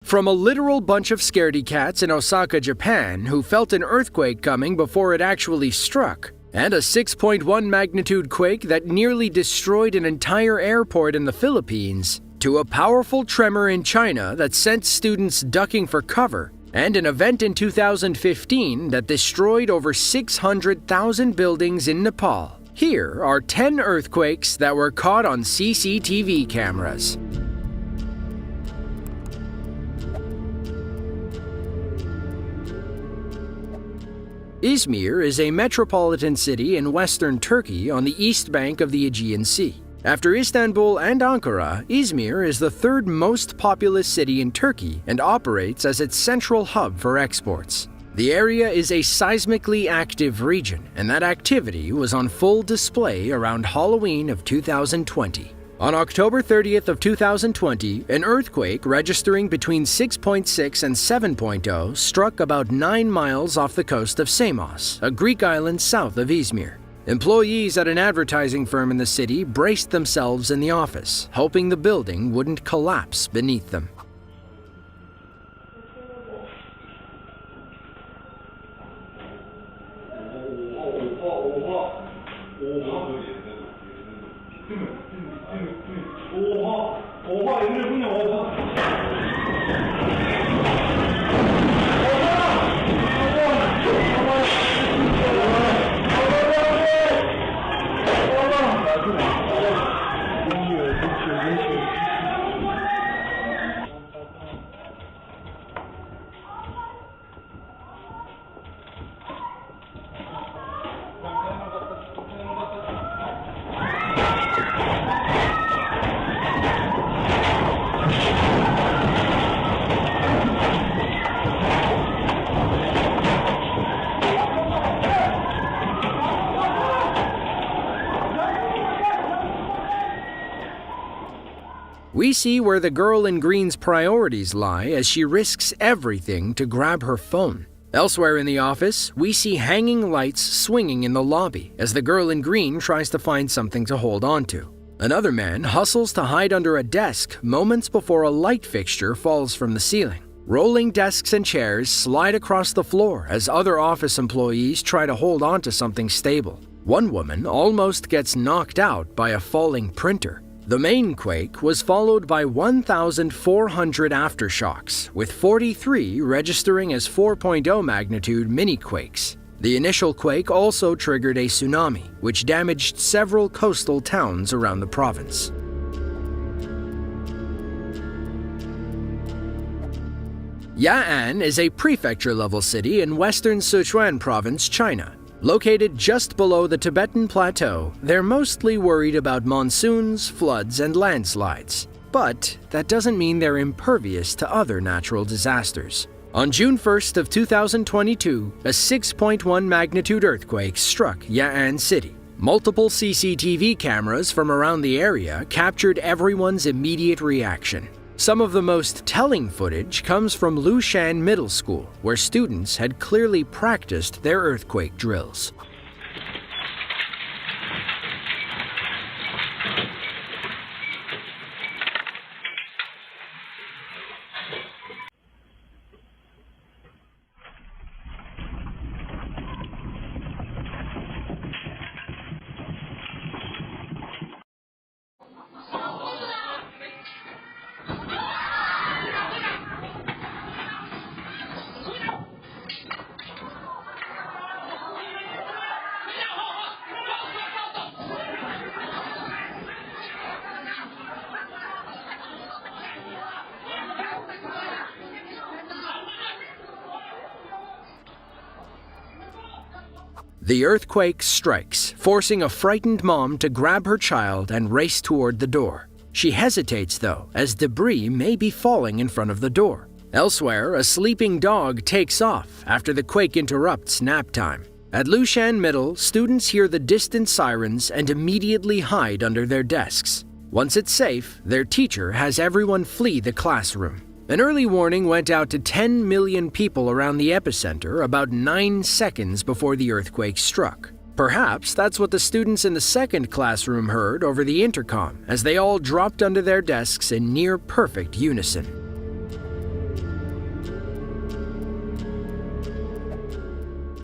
From a literal bunch of scaredy cats in Osaka, Japan, who felt an earthquake coming before it actually struck, and a 6.1 magnitude quake that nearly destroyed an entire airport in the Philippines, to a powerful tremor in China that sent students ducking for cover, and an event in 2015 that destroyed over 600,000 buildings in Nepal. Here are 10 earthquakes that were caught on CCTV cameras. Izmir is a metropolitan city in western Turkey on the east bank of the Aegean Sea. After Istanbul and Ankara, Izmir is the third most populous city in Turkey and operates as its central hub for exports. The area is a seismically active region, and that activity was on full display around Halloween of 2020. On October 30th of 2020, an earthquake registering between 6.6 and 7.0 struck about 9 miles off the coast of Samos, a Greek island south of Izmir. Employees at an advertising firm in the city braced themselves in the office, hoping the building wouldn't collapse beneath them. We see where the girl in green's priorities lie as she risks everything to grab her phone. Elsewhere in the office, we see hanging lights swinging in the lobby as the girl in green tries to find something to hold on to. Another man hustles to hide under a desk moments before a light fixture falls from the ceiling. Rolling desks and chairs slide across the floor as other office employees try to hold on to something stable. One woman almost gets knocked out by a falling printer. The main quake was followed by 1,400 aftershocks, with 43 registering as 4.0 magnitude mini-quakes. The initial quake also triggered a tsunami, which damaged several coastal towns around the province. Ya'an is a prefecture-level city in western Sichuan province, China. Located just below the Tibetan Plateau, they're mostly worried about monsoons, floods, and landslides. But that doesn't mean they're impervious to other natural disasters. On June 1st of 2022, a 6.1 magnitude earthquake struck Ya'an City. Multiple CCTV cameras from around the area captured everyone's immediate reaction. Some of the most telling footage comes from Lushan Middle School, where students had clearly practiced their earthquake drills. The earthquake strikes, forcing a frightened mom to grab her child and race toward the door. She hesitates, though, as debris may be falling in front of the door. Elsewhere, a sleeping dog takes off after the quake interrupts nap time. At Lushan Middle, students hear the distant sirens and immediately hide under their desks. Once it's safe, their teacher has everyone flee the classroom. An early warning went out to 10 million people around the epicenter about 9 seconds before the earthquake struck. Perhaps that's what the students in the second classroom heard over the intercom as they all dropped under their desks in near-perfect unison.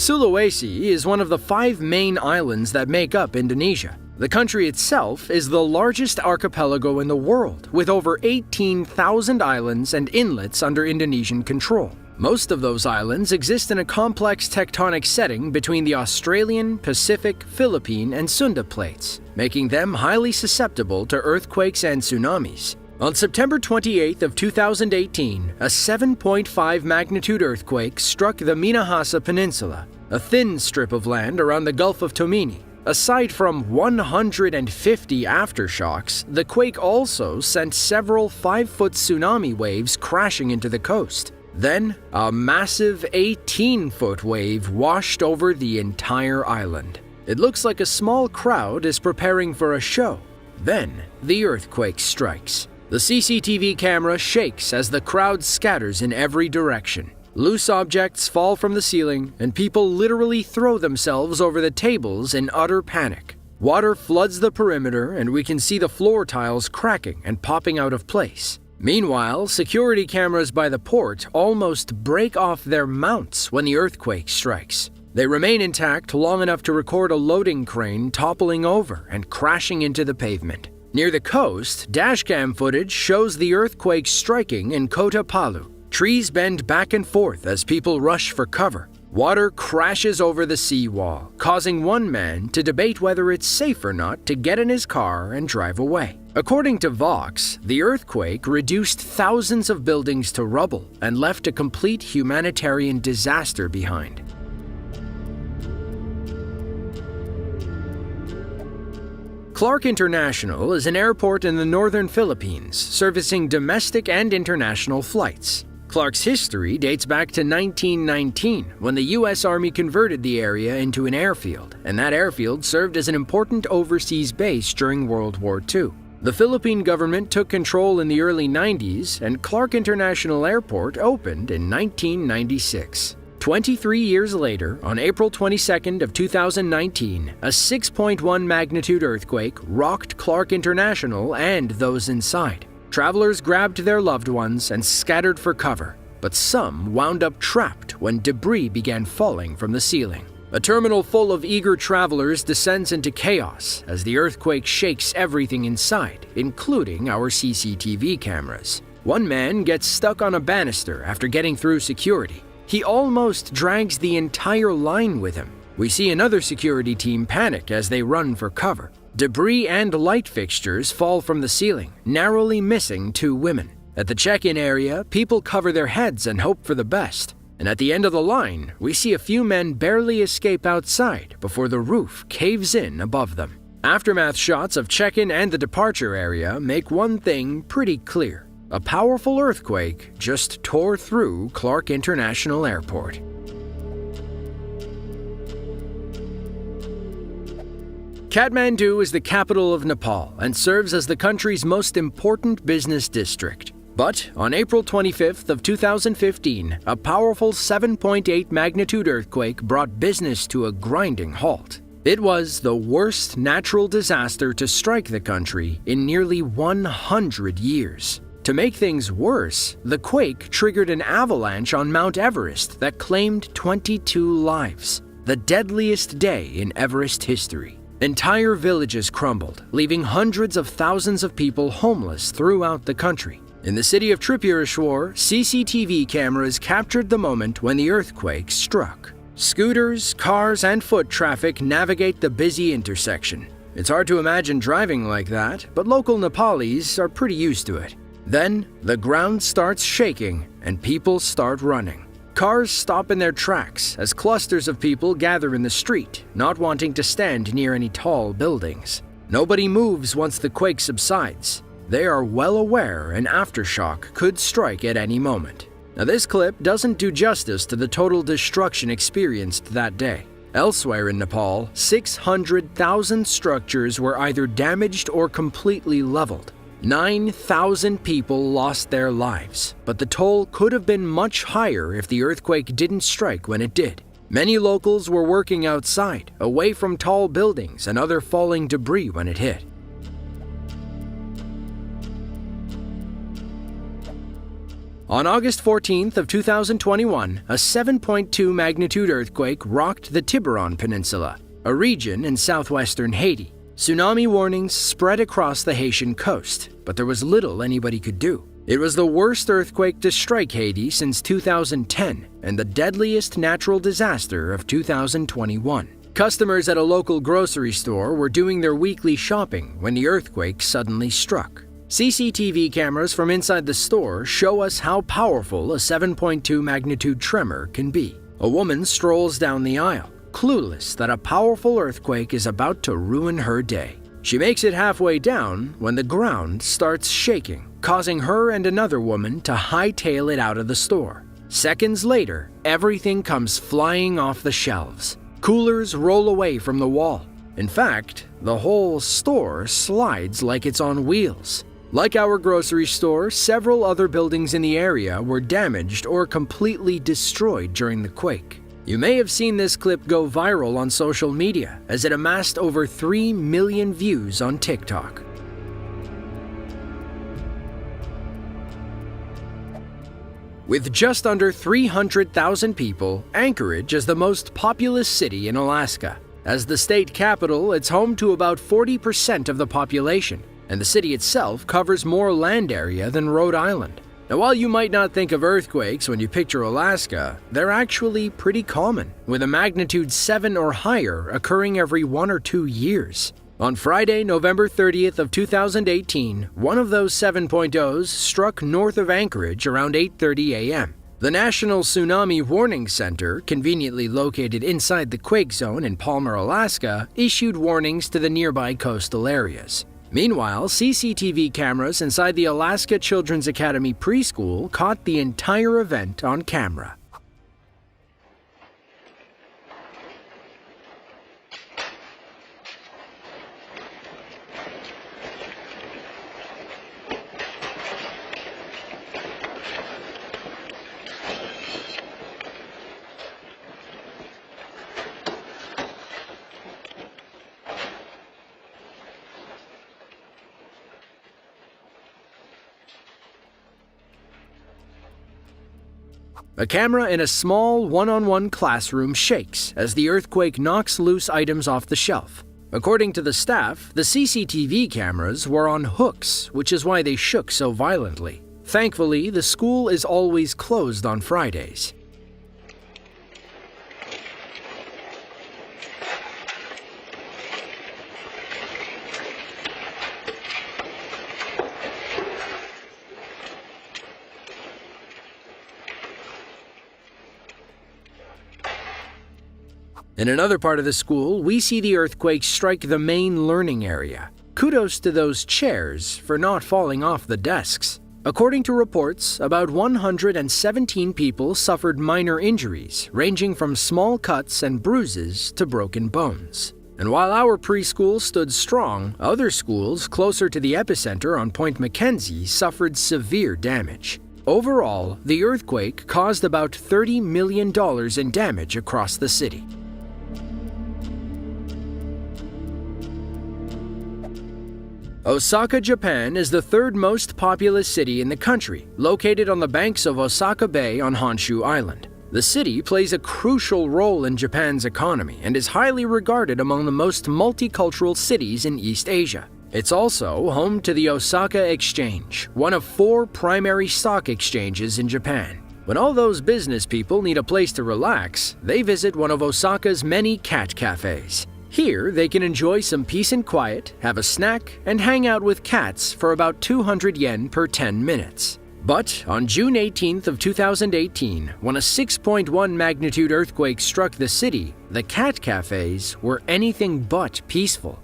Sulawesi is one of the 5 main islands that make up Indonesia. The country itself is the largest archipelago in the world, with over 18,000 islands and inlets under Indonesian control. Most of those islands exist in a complex tectonic setting between the Australian, Pacific, Philippine, and Sunda plates, making them highly susceptible to earthquakes and tsunamis. On September 28th of 2018, a 7.5 magnitude earthquake struck the Minahasa Peninsula, a thin strip of land around the Gulf of Tomini. Aside from 150 aftershocks, the quake also sent several 5-foot tsunami waves crashing into the coast. Then, a massive 18-foot wave washed over the entire island. It looks like a small crowd is preparing for a show. Then, the earthquake strikes. The CCTV camera shakes as the crowd scatters in every direction. Loose objects fall from the ceiling, and people literally throw themselves over the tables in utter panic. Water floods the perimeter, and we can see the floor tiles cracking and popping out of place. Meanwhile, security cameras by the port almost break off their mounts when the earthquake strikes. They remain intact long enough to record a loading crane toppling over and crashing into the pavement. Near the coast, dashcam footage shows the earthquake striking in Kota Palu. Trees bend back and forth as people rush for cover. Water crashes over the seawall, causing one man to debate whether it's safe or not to get in his car and drive away. According to Vox, the earthquake reduced thousands of buildings to rubble and left a complete humanitarian disaster behind. Clark International is an airport in the northern Philippines, servicing domestic and international flights. Clark's history dates back to 1919, when the U.S. Army converted the area into an airfield, and that airfield served as an important overseas base during World War II. The Philippine government took control in the early 90s, and Clark International Airport opened in 1996. 23 years later, on April 22nd of 2019, a 6.1 magnitude earthquake rocked Clark International and those inside. Travelers grabbed their loved ones and scattered for cover, but some wound up trapped when debris began falling from the ceiling. A terminal full of eager travelers descends into chaos as the earthquake shakes everything inside, including our CCTV cameras. One man gets stuck on a banister after getting through security. He almost drags the entire line with him. We see another security team panic as they run for cover. Debris and light fixtures fall from the ceiling, narrowly missing 2 women. At the check-in area, people cover their heads and hope for the best. And at the end of the line, we see a few men barely escape outside before the roof caves in above them. Aftermath shots of check-in and the departure area make one thing pretty clear. A powerful earthquake just tore through Clark International Airport. Kathmandu is the capital of Nepal and serves as the country's most important business district. But on April 25th of 2015, a powerful 7.8 magnitude earthquake brought business to a grinding halt. It was the worst natural disaster to strike the country in nearly 100 years. To make things worse, the quake triggered an avalanche on Mount Everest that claimed 22 lives, the deadliest day in Everest history. Entire villages crumbled, leaving hundreds of thousands of people homeless throughout the country. In the city of Tripureshwar, CCTV cameras captured the moment when the earthquake struck. Scooters, cars, and foot traffic navigate the busy intersection. It's hard to imagine driving like that, but local Nepalis are pretty used to it. Then, the ground starts shaking and people start running. Cars stop in their tracks as clusters of people gather in the street, not wanting to stand near any tall buildings. Nobody moves once the quake subsides. They are well aware an aftershock could strike at any moment. Now, this clip doesn't do justice to the total destruction experienced that day. Elsewhere in Nepal, 600,000 structures were either damaged or completely leveled. 9,000 people lost their lives, but the toll could have been much higher if the earthquake didn't strike when it did. Many locals were working outside, away from tall buildings and other falling debris when it hit. On August 14th of 2021, a 7.2 magnitude earthquake rocked the Tiburon Peninsula, a region in southwestern Haiti. Tsunami warnings spread across the Haitian coast, but there was little anybody could do. It was the worst earthquake to strike Haiti since 2010 and the deadliest natural disaster of 2021. Customers at a local grocery store were doing their weekly shopping when the earthquake suddenly struck. CCTV cameras from inside the store show us how powerful a 7.2 magnitude tremor can be. A woman strolls down the aisle, clueless that a powerful earthquake is about to ruin her day. She makes it halfway down when the ground starts shaking, causing her and another woman to hightail it out of the store. Seconds later, everything comes flying off the shelves. Coolers roll away from the wall. In fact, the whole store slides like it's on wheels. Like our grocery store, several other buildings in the area were damaged or completely destroyed during the quake. You may have seen this clip go viral on social media as it amassed over 3 million views on TikTok. With just under 300,000 people, Anchorage is the most populous city in Alaska. As the state capital, it's home to about 40% of the population, and the city itself covers more land area than Rhode Island. Now, while you might not think of earthquakes when you picture Alaska, they're actually pretty common, with a magnitude 7 or higher occurring every 1 or 2 years. On Friday, November 30th of 2018, one of those 7.0s struck north of Anchorage around 8:30 a.m. The National Tsunami Warning Center, conveniently located inside the quake zone in Palmer, Alaska, issued warnings to the nearby coastal areas. Meanwhile, CCTV cameras inside the Alaska Children's Academy preschool caught the entire event on camera. A camera in a small one-on-one classroom shakes as the earthquake knocks loose items off the shelf. According to the staff, the CCTV cameras were on hooks, which is why they shook so violently. Thankfully, the school is always closed on Fridays. In another part of the school, we see the earthquake strike the main learning area. Kudos to those chairs for not falling off the desks. According to reports, about 117 people suffered minor injuries, ranging from small cuts and bruises to broken bones. And while our preschool stood strong, other schools closer to the epicenter on Point Mackenzie suffered severe damage. Overall, the earthquake caused about $30 million in damage across the city. Osaka, Japan is the third most populous city in the country, located on the banks of Osaka Bay on Honshu Island. The city plays a crucial role in Japan's economy and is highly regarded among the most multicultural cities in East Asia. It's also home to the Osaka Exchange, one of 4 primary stock exchanges in Japan. When all those business people need a place to relax, they visit one of Osaka's many cat cafes. Here, they can enjoy some peace and quiet, have a snack, and hang out with cats for about 200 yen per 10 minutes. But on June 18th of 2018, when a 6.1 magnitude earthquake struck the city, the cat cafes were anything but peaceful.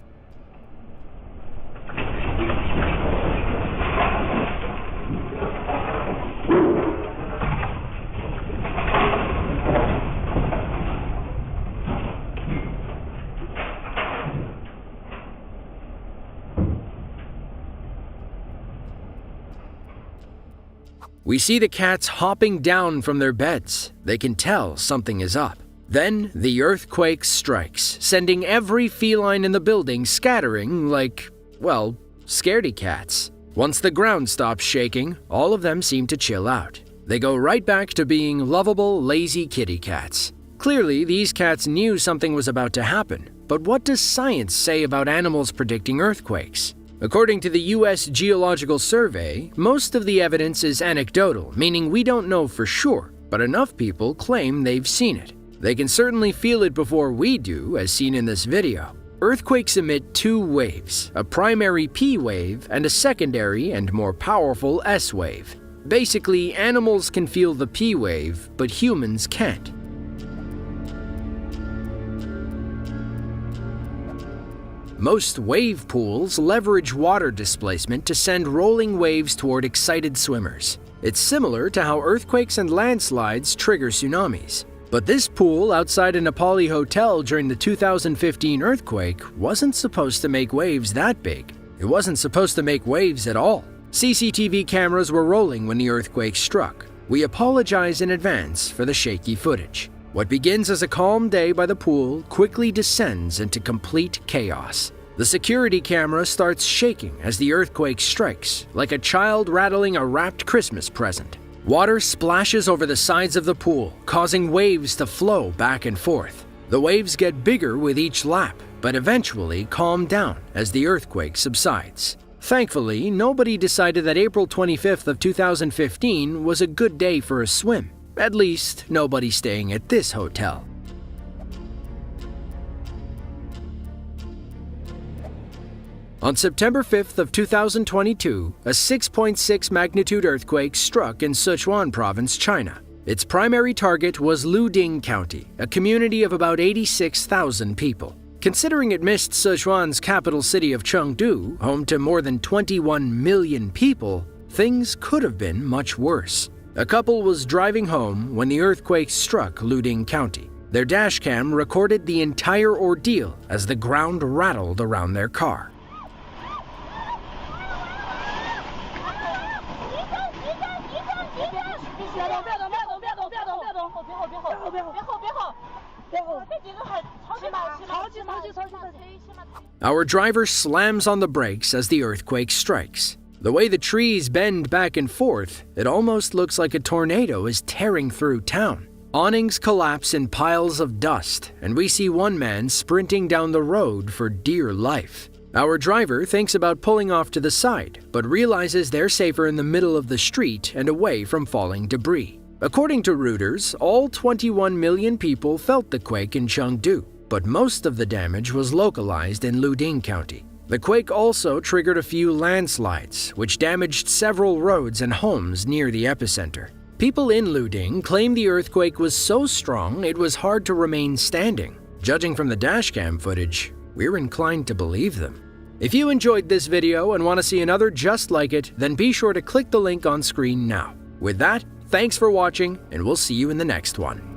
We see the cats hopping down from their beds. They can tell something is up. Then the earthquake strikes, sending every feline in the building scattering like, well, scaredy cats. Once the ground stops shaking, all of them seem to chill out. They go right back to being lovable, lazy kitty cats. Clearly, these cats knew something was about to happen, but what does science say about animals predicting earthquakes? According to the U.S. Geological Survey, most of the evidence is anecdotal, meaning we don't know for sure, but enough people claim they've seen it. They can certainly feel it before we do, as seen in this video. Earthquakes emit two waves, a primary P wave and a secondary and more powerful S wave. Basically, animals can feel the P wave, but humans can't. Most wave pools leverage water displacement to send rolling waves toward excited swimmers. It's similar to how earthquakes and landslides trigger tsunamis. But this pool outside a Nepali hotel during the 2015 earthquake wasn't supposed to make waves that big. It wasn't supposed to make waves at all. CCTV cameras were rolling when the earthquake struck. We apologize in advance for the shaky footage. What begins as a calm day by the pool quickly descends into complete chaos. The security camera starts shaking as the earthquake strikes, like a child rattling a wrapped Christmas present. Water splashes over the sides of the pool, causing waves to flow back and forth. The waves get bigger with each lap, but eventually calm down as the earthquake subsides. Thankfully, nobody decided that April 25th of 2015 was a good day for a swim. At least, nobody staying at this hotel. On September 5th of 2022, a 6.6 magnitude earthquake struck in Sichuan province, China. Its primary target was Luding County, a community of about 86,000 people. Considering it missed Sichuan's capital city of Chengdu, home to more than 21 million people, things could have been much worse. A couple was driving home when the earthquake struck Luding County. Their dashcam recorded the entire ordeal as the ground rattled around their car. Our driver slams on the brakes as the earthquake strikes. The way the trees bend back and forth, it almost looks like a tornado is tearing through town. Awnings collapse in piles of dust, and we see one man sprinting down the road for dear life. Our driver thinks about pulling off to the side, but realizes they're safer in the middle of the street and away from falling debris. According to Reuters, all 21 million people felt the quake in Chengdu, but most of the damage was localized in Luding County. The quake also triggered a few landslides, which damaged several roads and homes near the epicenter. People in Luding claim the earthquake was so strong it was hard to remain standing. Judging from the dashcam footage, we're inclined to believe them. If you enjoyed this video and want to see another just like it, then be sure to click the link on screen now. With that, thanks for watching, and we'll see you in the next one.